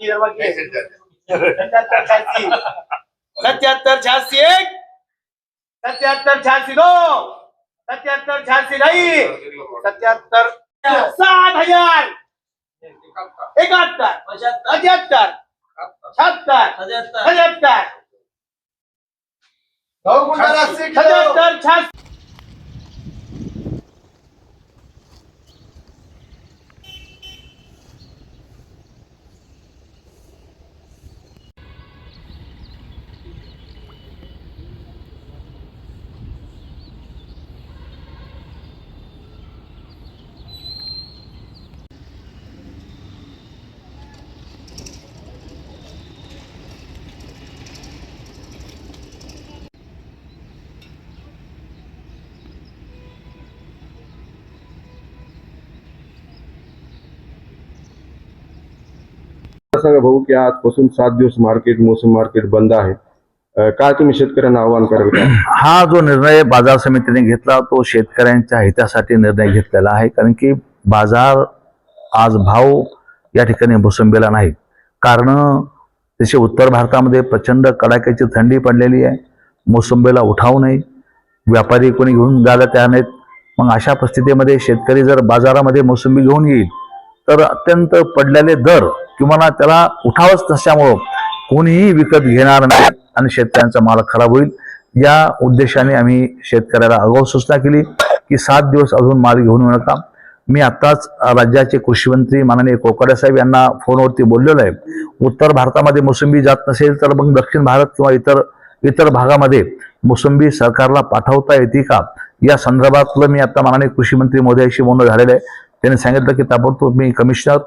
एक 77 86 2 77 86 नहीं 77 60,000 71 75 76 77 77 86 सांगा भाऊ की आजपासून 7 दिवस मार्केट मोसम मार्केट बंद आहे. काय तुम्ही शेतकऱ्यांना आवाहन कराल का? हा जो निर्णय बाजार समितीने घेतला तो शेतकऱ्यांच्या हितासाठी निर्णय घेतलेला आहे. कारण की बाजार आज भाव या ठिकाणी मोसंबीला नाही. कारण तसे उत्तर भारतामध्ये प्रचंड कडाक्याची थंडी पडलेली आहे. मोसंबीला उठाव नाही, व्यापारी कोणी घेऊन जायला तयार नाहीत. मग अशा परिस्थितीमध्ये शेतकरी जर बाजारामध्ये मोसंबी घेऊन येईल तर अत्यंत पडलेले दर किंवा त्याला उठावच नसल्यामुळं कोणीही विकत घेणार नाही आणि शेतकऱ्यांचा माल खराब होईल. या उद्देशाने आम्ही शेतकऱ्याला आगाऊ सूचना केली की 7 दिवस अजून माल घेऊन येऊ नका. मी आत्ताच राज्याचे कृषी मंत्री माननीय कोकाटे साहेब यांना फोनवरती बोललेलो आहे. उत्तर भारतामध्ये मोसंबी जात नसेल तर मग दक्षिण भारत किंवा इतर भागामध्ये मोसंबी सरकारला पाठवता येते का, या संदर्भातलं मी आता माननीय कृषी मंत्री महोदयाशी बोलणं झालेलं आहे. त्यांनी सांगितलं की ताबडतोब मी कमिशनर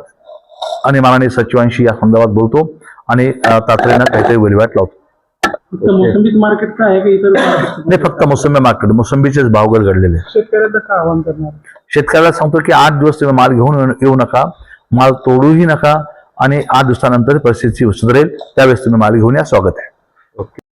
आणि माननीय सचिवांशी या संदर्भात बोलतो आणि तातडीनं काहीतरी वहिवाट लावतो. मोसंबीच मार्केट काय आहे का इतर नाही, फक्त मोसंबी मार्केट, मोसंबीचेच भाव घडलेले. शेतकऱ्याचं काय आव्हान करणार? शेतकऱ्याला सांगतो की 8 दिवस तुम्ही माल घेऊन येऊ नका, माल तोडूही नका आणि 8 दिवसानंतर परिस्थिती सुधारेल त्यावेळेस तुम्ही माल घेऊन या. स्वागत आहे.